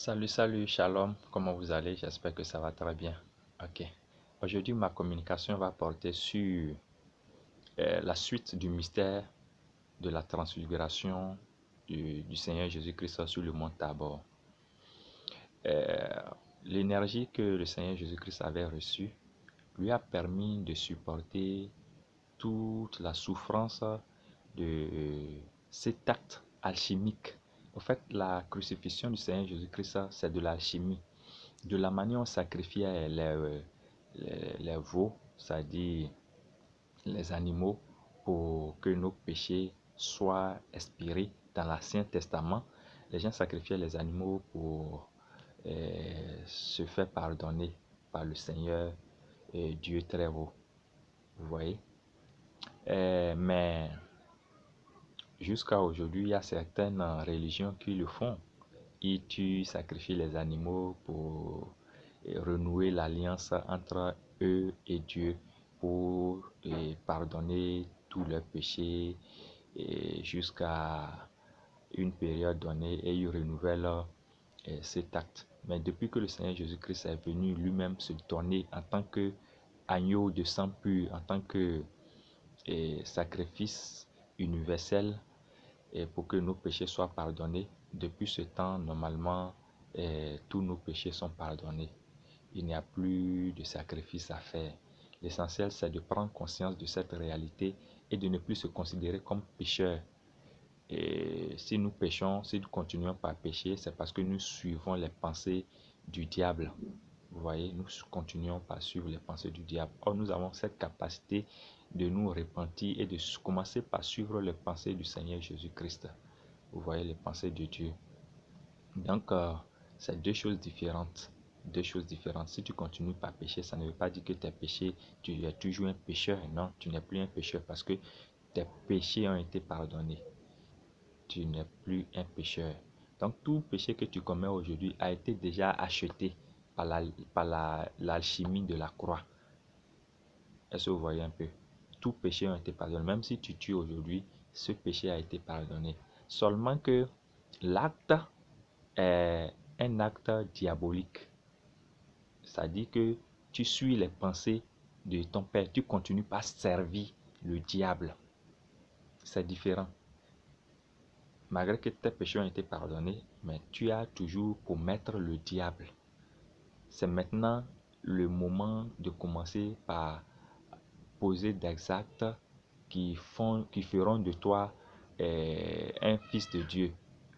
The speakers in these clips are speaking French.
Salut, shalom, comment vous allez? J'espère que ça va très bien. Ok. Aujourd'hui, ma communication va porter sur la suite du mystère de la transfiguration du Seigneur Jésus-Christ sur le mont Tabor. Euh, L'énergie que le Seigneur Jésus-Christ avait reçue lui a permis de supporter toute la souffrance de cet acte alchimique. En fait, la crucifixion du Seigneur Jésus-Christ, c'est de l'alchimie. De la manière dont on sacrifiait les veaux, c'est-à-dire les animaux, pour que nos péchés soient expirés dans l'Ancien Testament, les gens sacrifiaient les animaux pour se faire pardonner par le Seigneur Dieu très haut. Vous voyez? Mais jusqu'à aujourd'hui, il y a certaines religions qui le font. Tu sacrifies les animaux pour renouer l'alliance entre eux et Dieu, pour pardonner tous leurs péchés jusqu'à une période donnée, et ils renouvellent cet acte. Mais depuis que le Seigneur Jésus-Christ est venu lui-même se donner en tant que agneau de sang pur, en tant que sacrifice universel, et pour que nos péchés soient pardonnés, depuis ce temps, normalement, tous nos péchés sont pardonnés. Il n'y a plus de sacrifice à faire. L'essentiel, c'est de prendre conscience de cette réalité et de ne plus se considérer comme pécheur. Et si nous péchons, si nous continuons par pécher, c'est parce que nous suivons les pensées du diable. Vous voyez, nous continuons par suivre les pensées du diable. Or, nous avons cette capacité de nous repentir et de commencer par suivre les pensées du Seigneur Jésus-Christ. Vous voyez, les pensées de Dieu. Donc, c'est deux choses différentes. Deux choses différentes. Si tu continues par pécher, ça ne veut pas dire que tes péchés, tu es toujours un pécheur. Non, tu n'es plus un pécheur parce que tes péchés ont été pardonnés. Tu n'es plus un pécheur. Donc, tout péché que tu commets aujourd'hui a été déjà acheté par l'alchimie de la croix. Est-ce que vous voyez un peu? Tout péché a été pardonné. Même si tu tues aujourd'hui, ce péché a été pardonné. Seulement que l'acte est un acte diabolique. C'est-à-dire que tu suis les pensées de ton père. Tu continues par servir le diable. C'est différent. Malgré que tes péchés ont été pardonnés, mais tu as toujours pour maître le diable. C'est maintenant le moment de commencer par poser des actes qui feront de toi un fils de Dieu,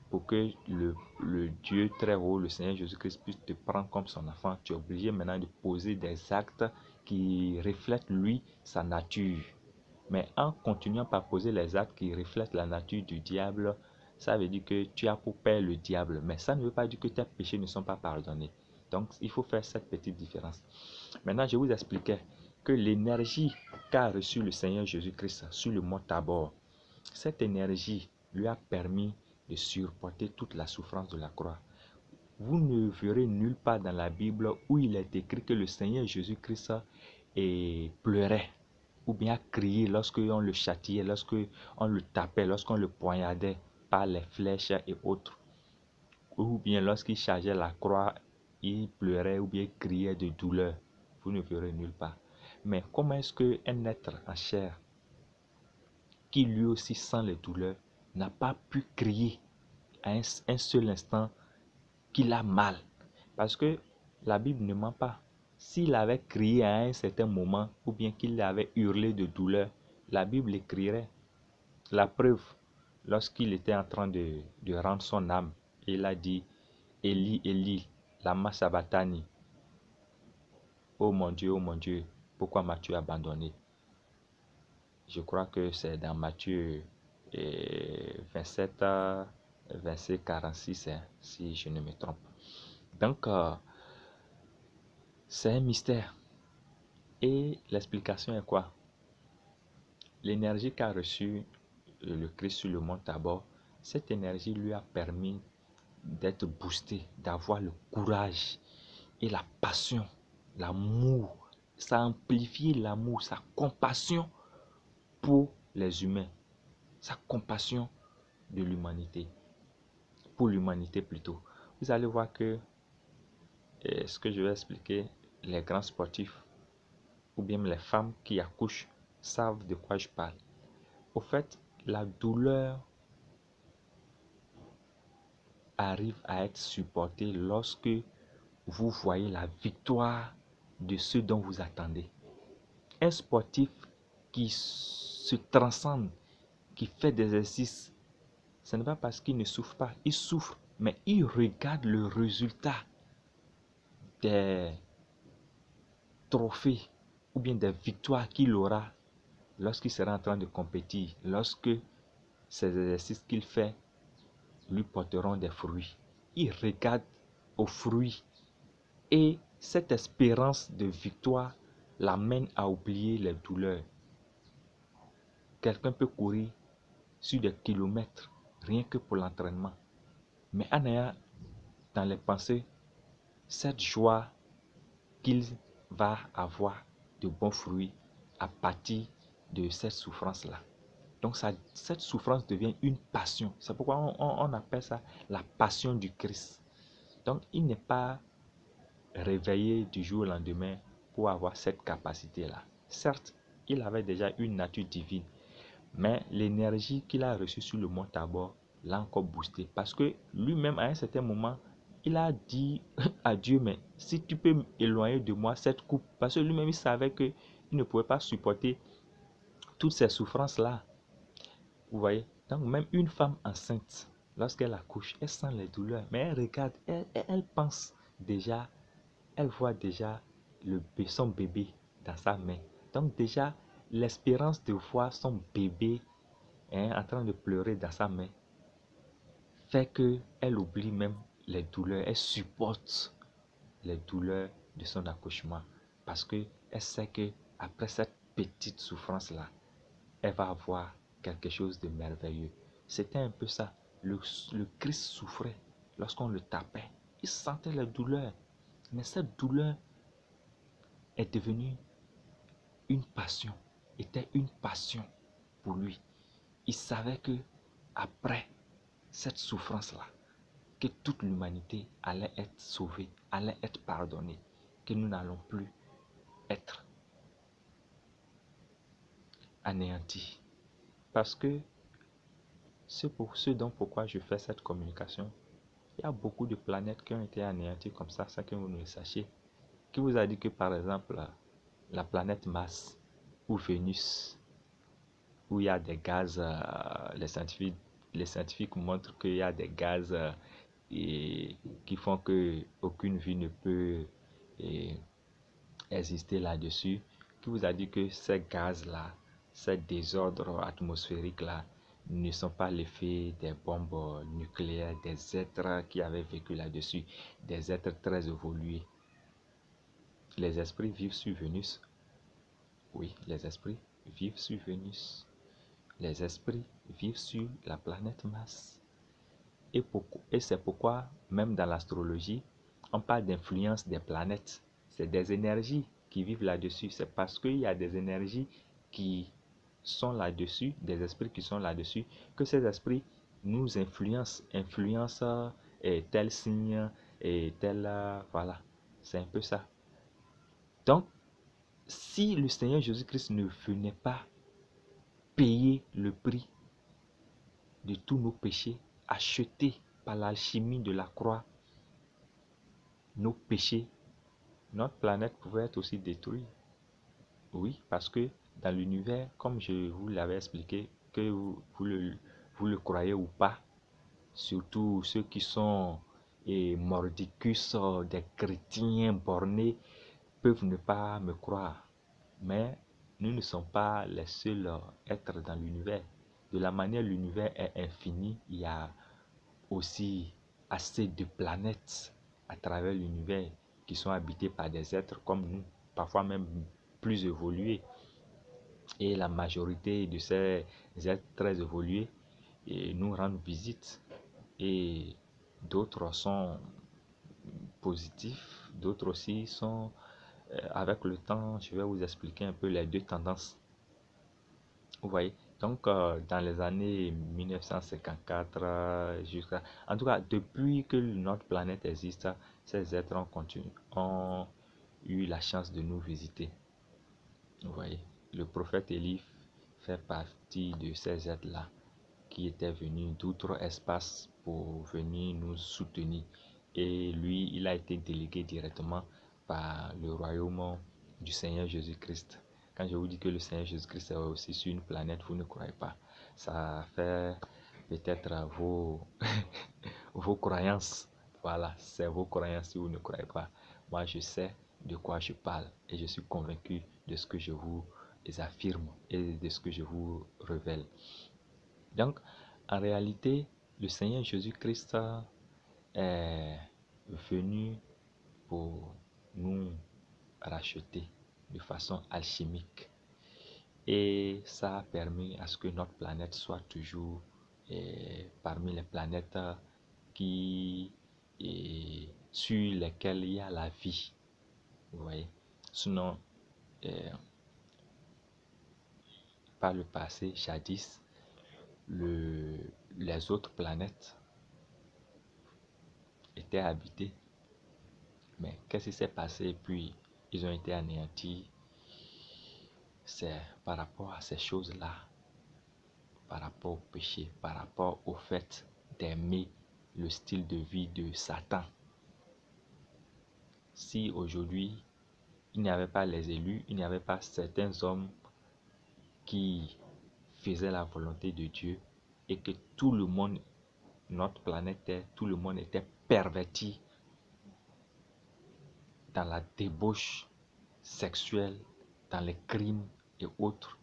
pour que le Dieu très haut, le Seigneur Jésus-Christ, puisse te prendre comme son enfant. Tu es obligé maintenant de poser des actes qui reflètent lui, sa nature. Mais en continuant par poser les actes qui reflètent la nature du diable, ça veut dire que tu as pour père le diable. Mais ça ne veut pas dire que tes péchés ne sont pas pardonnés. Donc, il faut faire cette petite différence. Maintenant, je vous expliquais que l'énergie qu'a reçue le Seigneur Jésus-Christ sur le mont Tabor, cette énergie lui a permis de supporter toute la souffrance de la croix. Vous ne verrez nulle part dans la Bible où il est écrit que le Seigneur Jésus-Christ pleurait ou bien criait lorsqu'on le châtiait, lorsqu'on le tapait, lorsqu'on le poignardait par les flèches et autres. Ou bien lorsqu'il chargeait la croix, il pleurait ou bien criait de douleur. Vous ne verrez nulle part. Mais comment est-ce qu'un être en chair, qui lui aussi sent les douleurs, n'a pas pu crier à un seul instant qu'il a mal? Parce que la Bible ne ment pas. S'il avait crié à un certain moment, ou bien qu'il avait hurlé de douleur, la Bible écrirait. La preuve, lorsqu'il était en train de rendre son âme, il a dit, Eli, Eli, lama sabachthani. Oh mon Dieu, pourquoi m'as-tu abandonné? Je crois que c'est dans Matthieu 27, verset 46, si je ne me trompe. Donc, c'est un mystère. Et l'explication est quoi? L'énergie qu'a reçue le Christ sur le mont Tabor, cette énergie lui a permis d'être boosté, d'avoir le courage et la passion, l'amour. Ça a amplifié l'amour, sa compassion pour les humains, sa compassion de l'humanité, pour l'humanité plutôt. vous allez voir que ce que je vais expliquer, les grands sportifs ou bien les femmes qui accouchent savent de quoi je parle. Au fait, la douleur arrive à être supportée lorsque vous voyez la victoire de ce dont vous attendez. Un sportif qui se transcende, qui fait des exercices, ce n'est pas parce qu'il ne souffre pas, il souffre, mais il regarde le résultat des trophées ou bien des victoires qu'il aura lorsqu'il sera en train de compétir, lorsque ces exercices qu'il fait lui porteront des fruits. Il regarde aux fruits et cette espérance de victoire l'amène à oublier les douleurs. Quelqu'un peut courir sur des kilomètres rien que pour l'entraînement, mais en ayant dans les pensées cette joie qu'il va avoir de bons fruits à partir de cette souffrance-là. Donc cette souffrance devient une passion. C'est pourquoi on appelle ça la passion du Christ. Donc il n'est pas réveillé du jour au lendemain pour avoir cette capacité-là. Certes, il avait déjà une nature divine, mais l'énergie qu'il a reçue sur le mont Tabor l'a encore boosté. Parce que lui-même, à un certain moment, il a dit à Dieu, mais si tu peux m'éloigner de moi cette coupe. Parce que lui-même, il savait qu'il ne pouvait pas supporter toutes ces souffrances-là. Vous voyez? Donc même une femme enceinte, lorsqu'elle accouche, elle sent les douleurs. Mais elle regarde, elle pense déjà, elle voit déjà son bébé dans sa main. Donc déjà, l'espérance de voir son bébé en train de pleurer dans sa main fait qu'elle oublie même les douleurs. Elle supporte les douleurs de son accouchement parce qu'elle sait qu'après cette petite souffrance-là, elle va avoir quelque chose de merveilleux. C'était un peu ça. Le Christ souffrait lorsqu'on le tapait. Il sentait la douleur. Mais cette douleur est devenue une passion. Était une passion pour lui. Il savait que après cette souffrance-là, que toute l'humanité allait être sauvée, allait être pardonnée, que nous n'allons plus être anéantis. Parce que ce dont pourquoi je fais cette communication, il y a beaucoup de planètes qui ont été anéanties comme ça, sans que vous ne le sachiez. Qui vous a dit que par exemple la planète Mars ou Vénus, où il y a des gaz, les scientifiques montrent qu'il y a des gaz qui font que aucune vie ne peut exister là-dessus, qui vous a dit que ces gaz-là, ces désordres atmosphériques-là, ne sont pas l'effet des bombes nucléaires, des êtres qui avaient vécu là-dessus, des êtres très évolués. Les esprits vivent sur Vénus. Oui, les esprits vivent sur Vénus. Les esprits vivent sur la planète Mars. Et c'est pourquoi, même dans l'astrologie, on parle d'influence des planètes. C'est des énergies qui vivent là-dessus. C'est parce qu'il y a des énergies qui sont là-dessus, des esprits qui sont là-dessus, que ces esprits nous influencent tel signe et tel... voilà, c'est un peu ça. Donc, si le Seigneur Jésus-Christ ne venait pas payer le prix de tous nos péchés, acheter par l'alchimie de la croix nos péchés, notre planète pouvait être aussi détruite. Oui, parce que dans l'univers, comme je vous l'avais expliqué, que vous le croyez ou pas, surtout ceux qui sont mordicus, des chrétiens bornés, peuvent ne pas me croire. Mais nous ne sommes pas les seuls êtres dans l'univers. De la manière l'univers est infini, il y a aussi assez de planètes à travers l'univers qui sont habitées par des êtres comme nous, parfois même plus évolués. Et la majorité de ces êtres très évolués nous rendent visite. Et d'autres sont positifs, d'autres aussi sont... avec le temps, je vais vous expliquer un peu les deux tendances. Vous voyez? Donc, dans les années 1954, jusqu'à... En tout cas, depuis que notre planète existe, ces êtres ont eu la chance de nous visiter. Vous voyez, le prophète Élie fait partie de ces êtres-là qui étaient venus d'outre-espace pour venir nous soutenir. Et lui, il a été délégué directement par le royaume du Seigneur Jésus-Christ. Quand je vous dis que le Seigneur Jésus-Christ est aussi sur une planète, vous ne croyez pas. Ça fait peut-être vos croyances. Voilà, c'est vos croyances si vous ne croyez pas. Moi, je sais de quoi je parle et je suis convaincu de ce que je vous affirme et de ce que je vous révèle. Donc, en réalité, le Seigneur Jésus-Christ est venu pour nous racheter de façon alchimique. Et ça a permis à ce que notre planète soit toujours parmi les planètes qui, sur lesquelles il y a la vie. Vous voyez. Sinon, par le passé, jadis, les autres planètes étaient habitées. Mais qu'est-ce qui s'est passé? Puis, ils ont été anéantis. C'est par rapport à ces choses-là, par rapport au péché, par rapport au fait d'aimer le style de vie de Satan. Si aujourd'hui, il n'y avait pas les élus, il n'y avait pas certains hommes qui faisaient la volonté de Dieu et que tout le monde, notre planète, tout le monde était perverti dans la débauche sexuelle, dans les crimes et autres.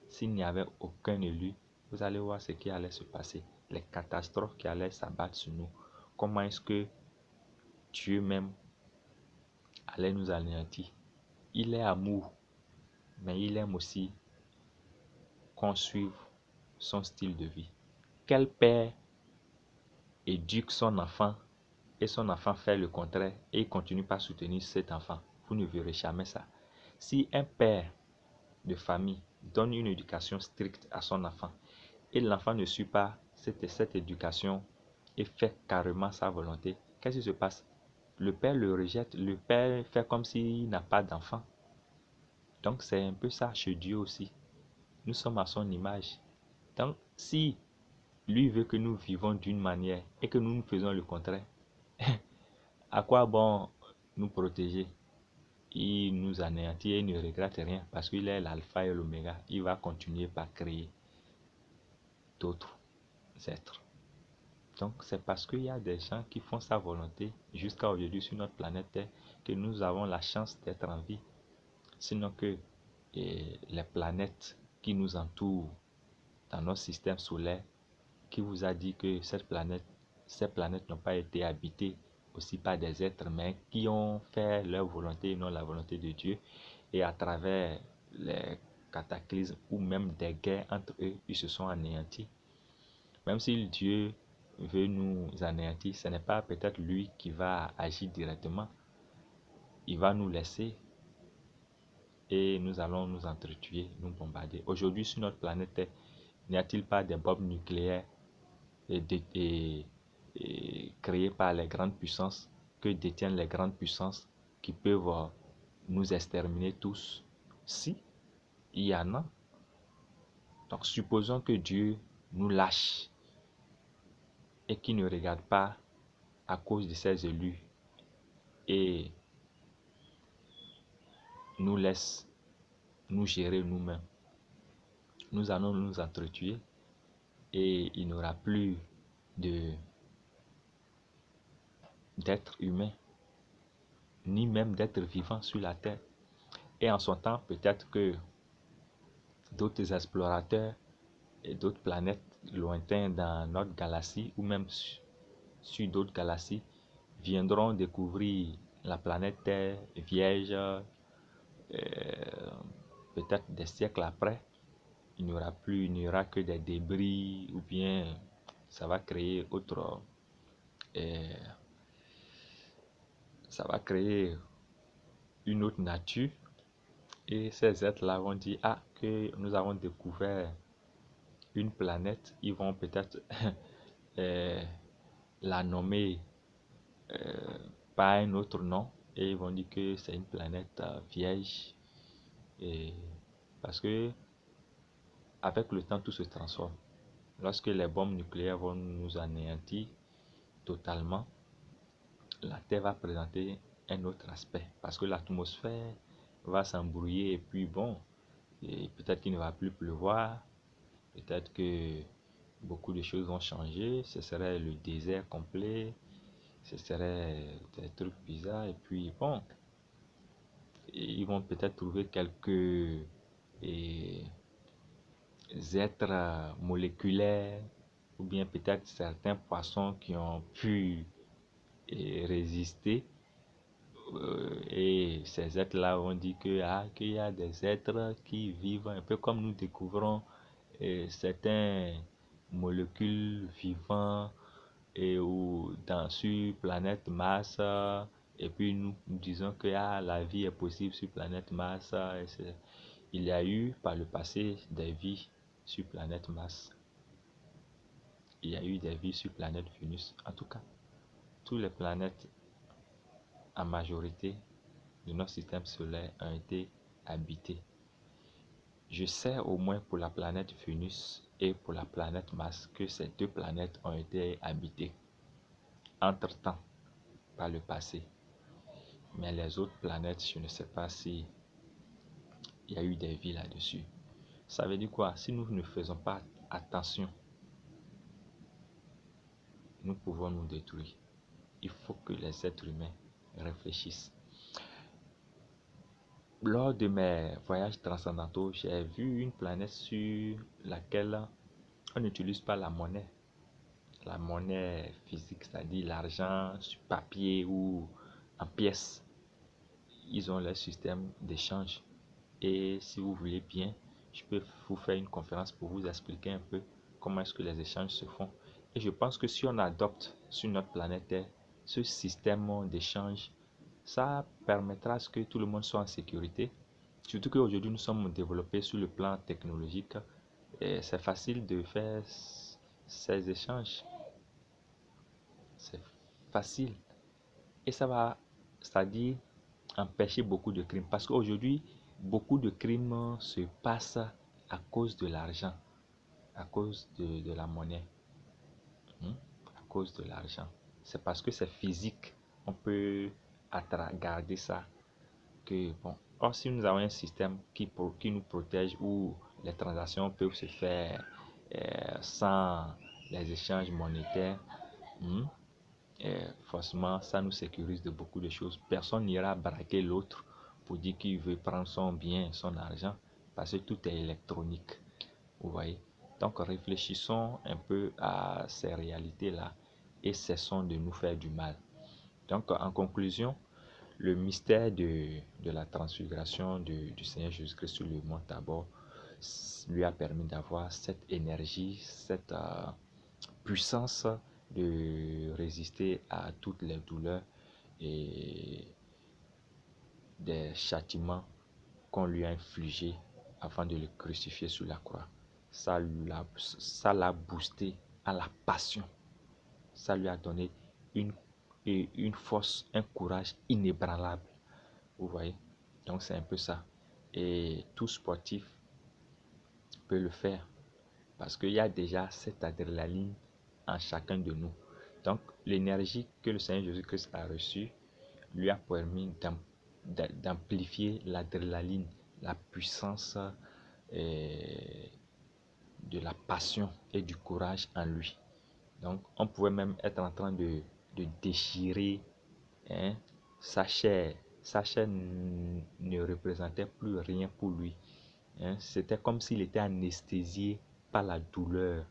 S'il n'y avait aucun élu, vous allez voir ce qui allait se passer, les catastrophes qui allaient s'abattre sur nous. Comment est-ce que Dieu même allait nous anéantir? Il est amour, mais il aime aussi qu'on suive son style de vie. Quel père éduque son enfant et son enfant fait le contraire et il continue pas à soutenir cet enfant? Vous ne verrez jamais ça. Si un père de famille donne une éducation stricte à son enfant et l'enfant ne suit pas cette éducation et fait carrément sa volonté, qu'est-ce qui se passe? Le père le rejette, le père fait comme s'il n'a pas d'enfant. Donc c'est un peu ça chez Dieu aussi. Nous sommes à son image. Donc si lui veut que nous vivons d'une manière et que nous faisons le contraire, à quoi bon nous protéger? Il nous anéantit et il ne regrette rien parce qu'il est l'alpha et l'oméga. Il va continuer par créer d'autres êtres. Donc c'est parce qu'il y a des gens qui font sa volonté jusqu'à aujourd'hui sur notre planète Terre que nous avons la chance d'être en vie. Sinon que les planètes qui nous entourent dans notre système solaire, qui vous a dit que ces planètes n'ont pas été habitées aussi par des êtres humains qui ont fait leur volonté et non la volonté de Dieu, et à travers les cataclysmes ou même des guerres entre eux, ils se sont anéantis. Même si Dieu veut nous anéantir, ce n'est pas peut-être lui qui va agir directement. Il va nous laisser et nous allons nous entretuer, nous bombarder. Aujourd'hui, sur notre planète, n'y a-t-il pas des bombes nucléaires créées par les grandes puissances que détiennent les grandes puissances qui peuvent nous exterminer tous? Si, il y en a. Donc, supposons que Dieu nous lâche et qu'il ne regarde pas à cause de ses élus et nous laisse nous gérer nous-mêmes. Nous allons nous entretuer et il n'y aura plus d'être humain, ni même d'être vivant sur la terre. Et en son temps, peut-être que d'autres explorateurs et d'autres planètes lointaines dans notre galaxie ou même sur d'autres galaxies viendront découvrir la planète Terre vierge, peut-être des siècles après. Il n'y aura que des débris ou bien ça va créer ça va créer une autre nature et ces êtres-là vont dire que nous avons découvert une planète, ils vont peut-être euh, la nommer par un autre nom et ils vont dire que c'est une planète vierge. Et parce que avec le temps, tout se transforme. Lorsque les bombes nucléaires vont nous anéantir totalement, la Terre va présenter un autre aspect parce que l'atmosphère va s'embrouiller et puis bon, et peut-être qu'il ne va plus pleuvoir, peut-être que beaucoup de choses vont changer, ce serait le désert complet, ce serait des trucs bizarres et puis bon, ils vont peut-être trouver quelques et, êtres moléculaires ou bien peut-être certains poissons qui ont pu résister. Et ces êtres-là ont dit que, qu'il y a des êtres qui vivent un peu comme nous découvrons certains molécules vivantes et ou sur planète Mars. Et puis nous disons que la vie est possible sur planète Mars. Il y a eu par le passé des vies sur planète Mars. Il y a eu des vies sur planète Vénus. En tout cas, toutes les planètes en majorité de notre système solaire ont été habitées. Je sais au moins pour la planète Vénus et pour la planète Mars que ces deux planètes ont été habitées entre-temps par le passé. Mais les autres planètes, je ne sais pas si il y a eu des vies là-dessus. Ça veut dire quoi? Si nous ne faisons pas attention, nous pouvons nous détruire. Il faut que les êtres humains réfléchissent. Lors de mes voyages transcendantaux, j'ai vu une planète sur laquelle on n'utilise pas la monnaie physique, c'est-à-dire l'argent sur papier ou en pièces. Ils ont leur système d'échange. Et si vous voulez bien, je peux vous faire une conférence pour vous expliquer un peu comment est-ce que les échanges se font. Et je pense que si on adopte sur notre planète Terre ce système d'échange, ça permettra à ce que tout le monde soit en sécurité. Surtout qu'aujourd'hui, nous sommes développés sur le plan technologique et c'est facile de faire ces échanges. C'est facile. Et ça va, c'est-à-dire empêcher beaucoup de crimes. Parce qu'aujourd'hui, beaucoup de crimes se passent à cause de l'argent, à cause de la monnaie, à cause de l'argent. C'est parce que c'est physique, on peut garder ça. Que, bon. Or, si nous avons un système qui nous protège où les transactions peuvent se faire sans les échanges monétaires, forcément, ça nous sécurise de beaucoup de choses. Personne n'ira braquer l'autre pour dire qu'il veut prendre son bien, son argent, parce que tout est électronique. Vous voyez? Donc, réfléchissons un peu à ces réalités-là et cessons de nous faire du mal. Donc, en conclusion, le mystère de la transfiguration du Seigneur Jésus-Christ sur le mont Tabor lui a permis d'avoir cette énergie, cette puissance de résister à toutes les douleurs et des châtiments qu'on lui a infligés avant de le crucifier sur la croix. Ça l'a boosté à la passion. Ça lui a donné une force, un courage inébranlable. Vous voyez? Donc c'est un peu ça. Et tout sportif peut le faire. Parce qu'il y a déjà cette adrénaline en chacun de nous. Donc l'énergie que le Seigneur Jésus-Christ a reçue lui a permis d'amplifier l'adrénaline, la puissance de la passion et du courage en lui. Donc on pouvait même être en train de déchirer sa chair. Sa chair ne représentait plus rien pour lui. C'était comme s'il était anesthésié par la douleur.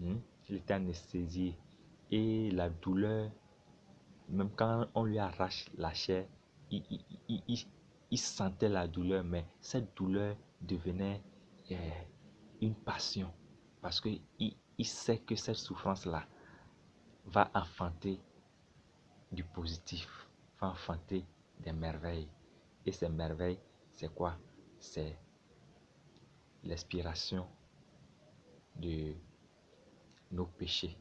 Il était anesthésié. Et la douleur, même quand on lui arrache la chair, il sentait la douleur, mais cette douleur devenait une passion. Parce qu'il il sait que cette souffrance-là va enfanter du positif, va enfanter des merveilles. Et ces merveilles, c'est quoi? C'est l'expiration de nos péchés.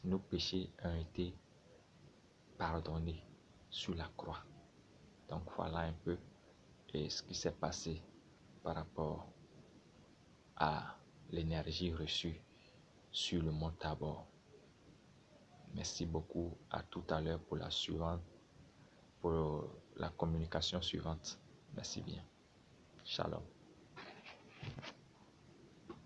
Nos péchés ont été pardonnés sur la croix. Donc voilà un peu ce qui s'est passé par rapport à l'énergie reçue sur le mont Tabor. Merci beaucoup. À tout à l'heure pour la communication suivante. Merci bien. Shalom.